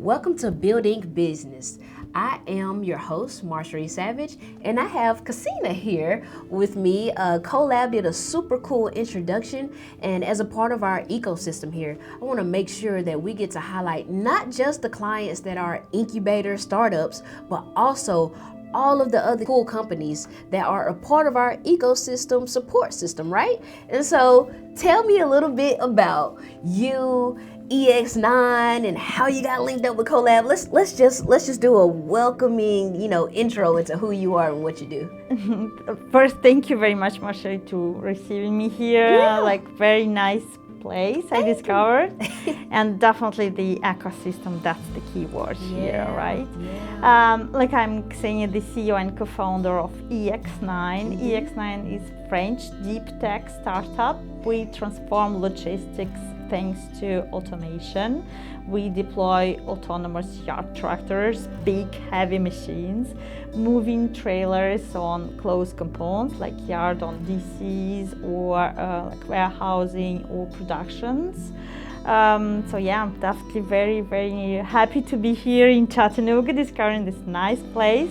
Welcome to BuildINC Business. I am your host, Marcherie Savage, and I have Ksenia here with me. CoLab did a super cool introduction, and as a part of our ecosystem here, I want to make sure that we get to highlight not just the clients that are incubator startups, but also all of the other cool companies that are a part of our ecosystem support system, right? And so tell me a little bit about you, EX9, and how you got linked up with CoLab. Let's just do a welcoming, intro into who you are and what you do. First, thank you very much, Marcherie, to receiving me here. Yeah. Very nice place I discovered. And definitely the ecosystem, that's the key word here, right? Yeah. I'm Ksenia, the CEO and co-founder of EX9. EX9 is French deep tech startup. We transform logistics thanks to automation. We deploy autonomous yard tractors, big heavy machines, moving trailers on closed components like yard on DCs or warehousing or productions. I'm definitely very, very happy to be here in Chattanooga, discovering this nice place.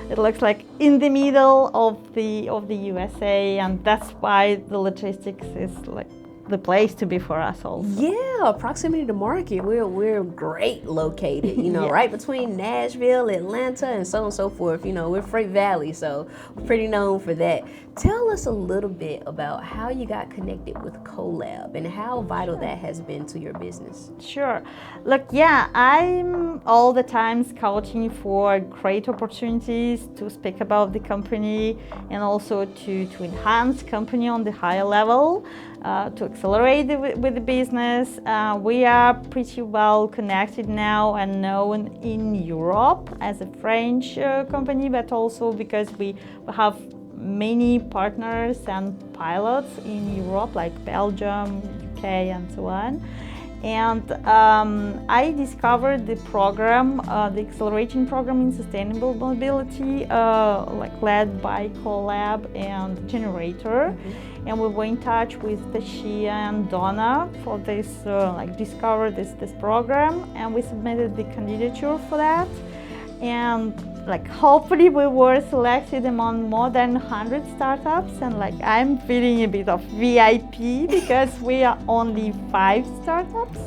It looks like in the middle of the USA, and that's why the logistics is like the place to be for us also. Yeah, proximity to market. We're great located, Yeah. right between Nashville, Atlanta, and so on and so forth. We're Freight Valley, so we're pretty known for that. Tell us a little bit about how you got connected with CoLab and how vital that has been to your business. Sure. I'm all the time scouting for great opportunities to speak about the company and also to enhance company on the higher level, to accelerate with the business. We are pretty well connected now and known in Europe as a French company, but also because we have many partners and pilots in Europe, like Belgium, UK, and so on. And I discovered the program, the accelerating program in sustainable mobility, led by CoLab and Generator. Mm-hmm. And we were in touch with Ksenia and Donna for this, discover this program, and we submitted the candidature for that. And hopefully we were selected among more than 100 startups, and I'm feeling a bit of VIP because we are only 5 startups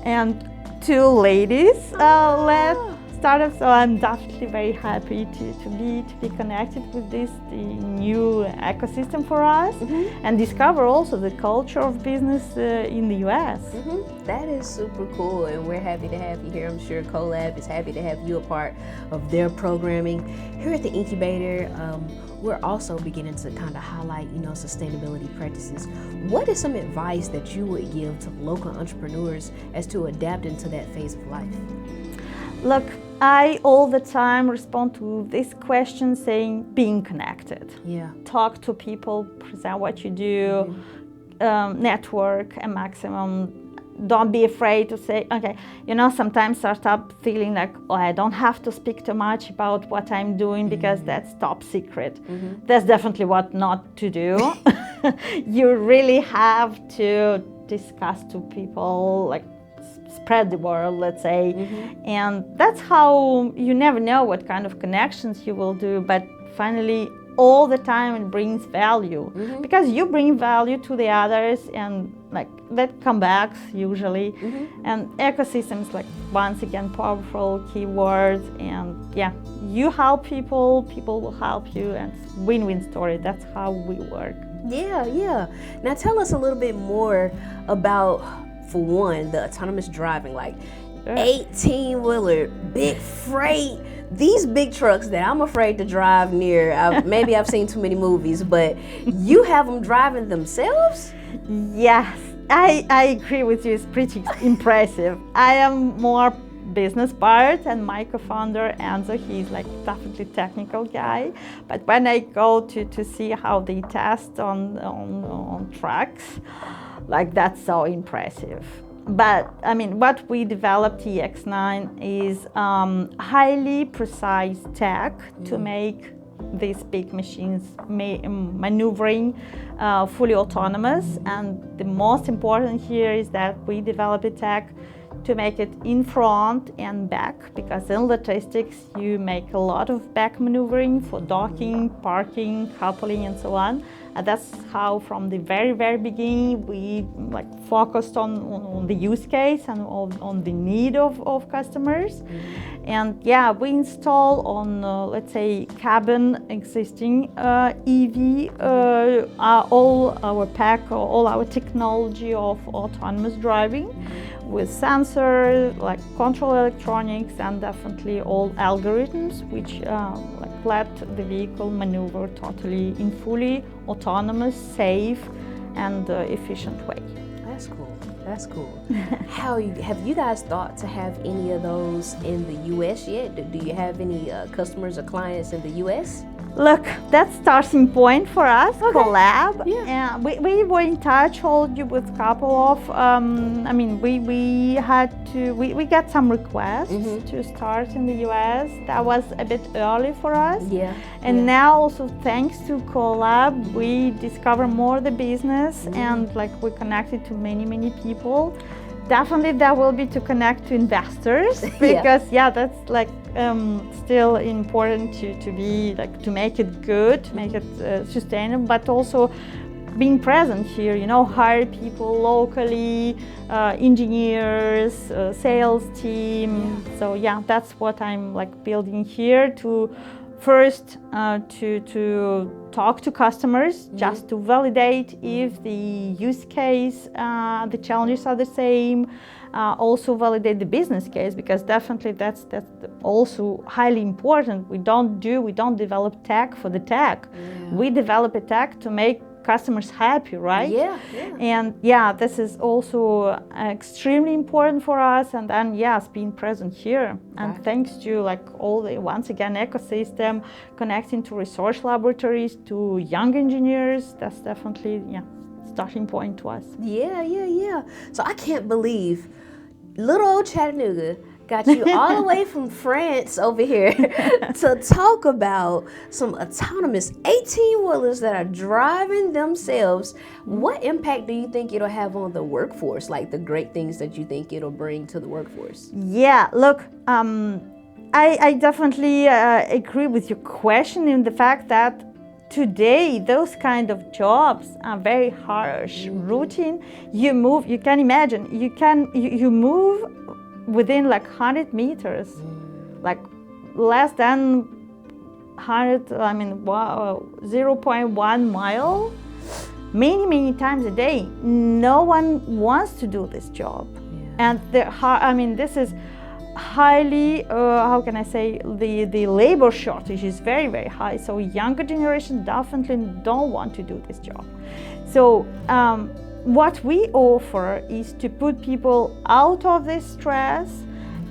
and 2 ladies led startups. So I'm definitely very happy to be connected with the new ecosystem for us. Mm-hmm. And discover also the culture of business in the US. Mm-hmm. That is super cool, and we're happy to have you here. I'm sure CoLab is happy to have you a part of their programming. Here at the incubator, we're also beginning to kind of highlight, sustainability practices. What is some advice that you would give to local entrepreneurs as to adapting to that phase of life? Look, I all the time respond to this question saying being connected. Yeah. Talk Talk to people, present what you do, network a maximum. Don't be afraid to say, okay, sometimes startup feeling like, I don't have to speak too much about what I'm doing because that's top secret. Mm-hmm. That's definitely what not to do. You really have to discuss to people, spread the word, let's say. Mm-hmm. And that's how you never know what kind of connections you will do, but finally all the time it brings value. Mm-hmm. Because you bring value to the others, and that comes back usually. Mm-hmm. And ecosystems, once again, powerful keywords, and you help people will help you, and it's win-win story. That's how we work. Yeah. Now tell us a little bit more about, for one, the autonomous driving, 18-wheeler, big freight, these big trucks that I'm afraid to drive near. Maybe I've seen too many movies, but you have them driving themselves? Yes, I agree with you. It's pretty impressive. I am more business part, and my co-founder Enzo, he's definitely technical guy. But when I go to see how they test on trucks, that's so impressive. But what we developed EX9 is highly precise tech to make these big machines maneuvering fully autonomous. And the most important here is that we developed a tech to make it in front and back, because in logistics you make a lot of back maneuvering for docking, parking, coupling, and so on. And that's how from the very beginning we focused on the use case and on the need of customers. And yeah, we install on let's say cabin existing EV all our pack, all our technology of autonomous driving with sensors, like control electronics, and definitely all algorithms which let the vehicle maneuver totally in fully autonomous, safe, and efficient way. That's cool. That's cool. Have you guys thought to have any of those in the U.S. yet? Do you have any customers or clients in the U.S.? Look, that's starting point for us, Okay. CoLab. Yeah. We were in touch already with a couple of, we got some requests to start in the US. That was a bit early for us. Yeah. And now also thanks to CoLab, we discover more the business and we connected to many people. Definitely that will be to connect to investors because that's still important to be to make it good, to make it sustainable, but also being present here, hire people locally, engineers, sales team. So yeah, that's what I'm building here to first to talk to customers just to validate if the use case, the challenges are the same. Also validate the business case, because definitely that's also highly important. We don't develop tech for the tech. We develop a tech to make customers happy, right? Yeah. And this is also extremely important for us. And then being present here, and thanks to all the once again ecosystem, connecting to research laboratories, to young engineers. That's definitely starting point to us. Yeah. So I can't believe little old Chattanooga got you all the way from France over here to talk about some autonomous 18-wheelers that are driving themselves. What impact do you think it'll have on the workforce? The great things that you think it'll bring to the workforce? Yeah, look, I definitely agree with your question in the fact that today those kind of jobs are very harsh, routine. You can imagine, you move within 100 meters, less than 0.1 mile, many times a day. No one wants to do this job. And this is highly, how can I say, the labor shortage is very high. So younger generation definitely don't want to do this job. So what we offer is to put people out of this stress,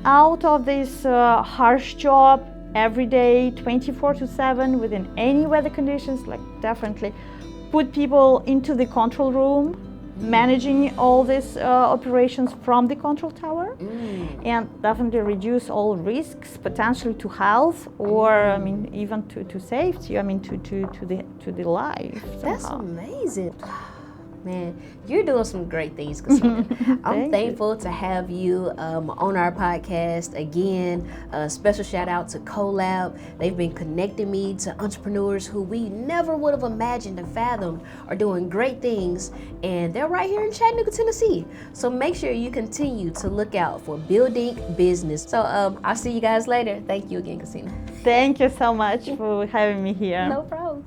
out of this harsh job every day, 24/7, within any weather conditions. Definitely put people into the control room, managing all these operations from the control tower, and definitely reduce all risks potentially to health or even to safety. To the life. That's amazing. Man, you're doing some great things, Ksenia. I'm thankful to have you on our podcast. Again, a special shout out to CoLab. They've been connecting me to entrepreneurs who we never would have imagined and fathomed are doing great things. And they're right here in Chattanooga, Tennessee. So make sure you continue to look out for BuildINC Business. So I'll see you guys later. Thank you again, Ksenia. Thank you so much for having me here. No problem.